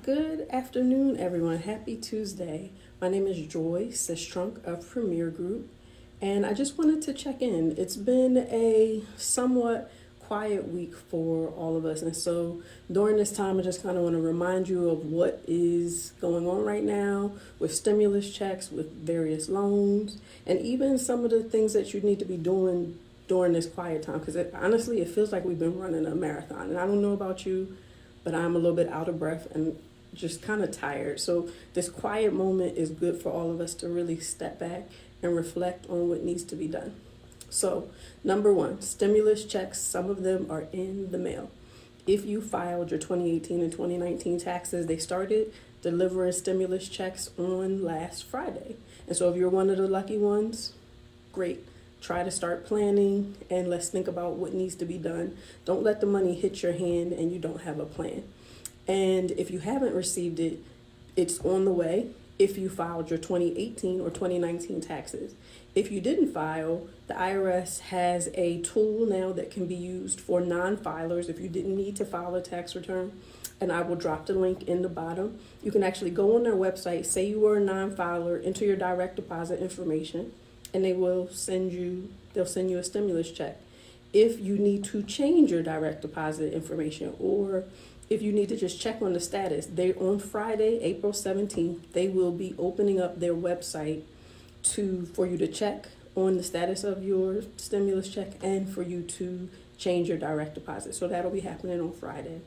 Good afternoon, everyone. Happy Tuesday. My name is Joy Sistrunk of Premier Group, and I just wanted to check in. It's been a somewhat quiet week for all of us, and so during this time, I just kind of want to remind you of what is going on right now with stimulus checks, with various loans, and even some of the things that you need to be doing during this quiet time. Because honestly, it feels like we've been running a marathon, and I don't know about you, but I'm a little bit out of breath and just kind of tired. So this quiet moment is good for all of us to really step back and reflect on what needs to be done. So, number one, stimulus checks, some of them are in the mail. If you filed your 2018 and 2019 taxes, they started delivering stimulus checks on last Friday. And so if you're one of the lucky ones, great. Try to start planning and let's think about what needs to be done. Don't let the money hit your hand and you don't have a plan. And if you haven't received it, it's on the way if you filed your 2018 or 2019 taxes. If you didn't file, the IRS has a tool now that can be used for non-filers if you didn't need to file a tax return. And I will drop the link in the bottom. You can actually go on their website, say you were a non-filer, enter your direct deposit information, and they'll send you a stimulus check. If you need to change your direct deposit information, or if you need to just check on the status, they on Friday, April 17th, they will be opening up their website for you to check on the status of your stimulus check and for you to change your direct deposit. So that'll be happening on Friday.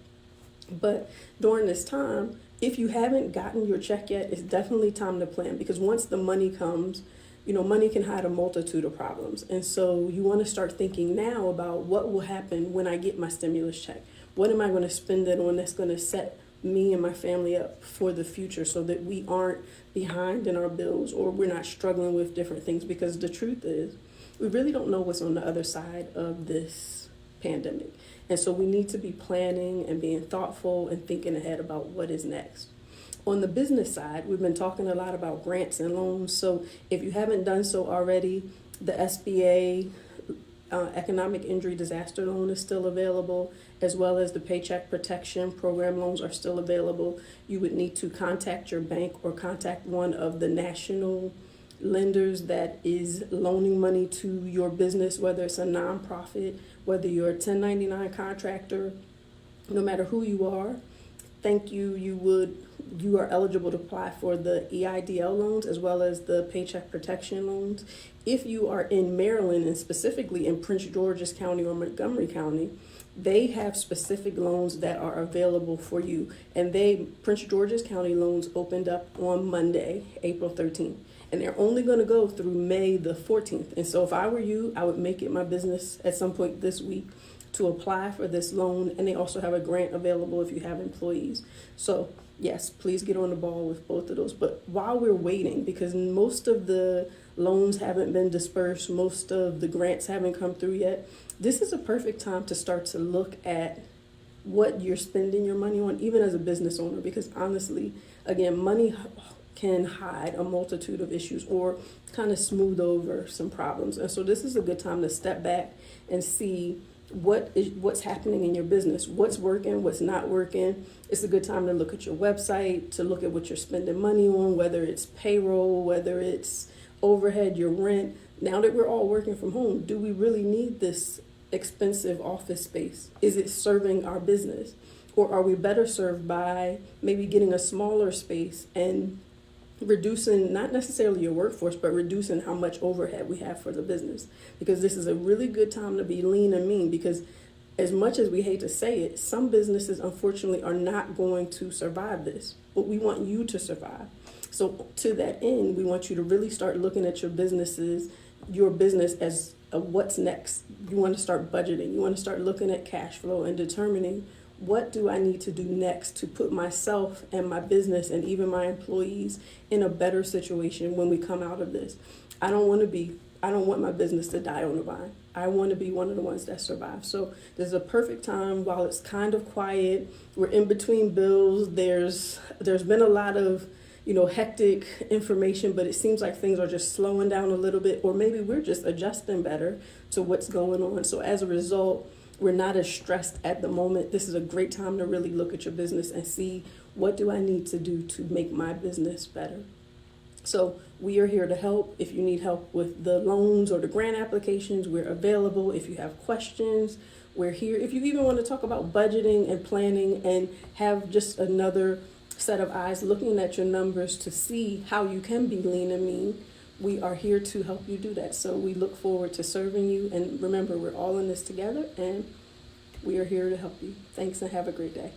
But during this time, if you haven't gotten your check yet, it's definitely time to plan, because once the money comes, money can hide a multitude of problems. And so you want to start thinking now about what will happen when I get my stimulus check. What am I going to spend it on that's going to set me and my family up for the future so that we aren't behind in our bills or we're not struggling with different things? Because the truth is, we really don't know what's on the other side of this pandemic. And so we need to be planning and being thoughtful and thinking ahead about what is next. On the business side, we've been talking a lot about grants and loans. So if you haven't done so already, the SBA Economic Injury Disaster Loan is still available, as well as the Paycheck Protection Program loans are still available. You would need to contact your bank or contact one of the national lenders that is loaning money to your business, whether it's a nonprofit, whether you're a 1099 contractor, no matter who you are. You are eligible to apply for the EIDL loans as well as the Paycheck Protection loans. If you are in Maryland, and specifically in Prince George's County or Montgomery County, they have specific loans that are available for you. And Prince George's County loans opened up on Monday, April 13th. And they're only going to go through May the 14th. And so if I were you, I would make it my business at some point this week to apply for this loan. And they also have a grant available if you have employees. So yes, please get on the ball with both of those. But while we're waiting, because most of the loans haven't been dispersed, most of the grants haven't come through yet, this is a perfect time to start to look at what you're spending your money on, even as a business owner, because honestly, again, money can hide a multitude of issues or kind of smooth over some problems. And so this is a good time to step back and see what's happening in your business, what's working, what's not working. It's a good time to look at your website, to look at what you're spending money on, whether it's payroll, whether it's overhead, your rent. Now that we're all working from home, do we really need this expensive office space? Is it serving our business? Or are we better served by maybe getting a smaller space and reducing not necessarily your workforce, but reducing how much overhead we have for the business? Because this is a really good time to be lean and mean, because as much as we hate to say it, some businesses unfortunately are not going to survive this, but we want you to survive. So to that end, we want you to really start looking at your business as what's next. You want to start budgeting. You want to start looking at cash flow and determining, what do I need to do next to put myself and my business and even my employees in a better situation when we come out of this? I don't want my business to die on the vine. I want to be one of the ones that survive. So this is a perfect time while it's kind of quiet. We're in between bills. There's been a lot of hectic information, but it seems like things are just slowing down a little bit, or maybe we're just adjusting better to what's going on. So as a result, we're not as stressed at the moment, this is a great time to really look at your business and see, what do I need to do to make my business better? So we are here to help. If you need help with the loans or the grant applications, we're available. If you have questions, we're here. If you even want to talk about budgeting and planning and have just another set of eyes looking at your numbers to see how you can be lean and mean, we are here to help you do that. So we look forward to serving you. And remember, we're all in this together, and we are here to help you. Thanks, and have a great day.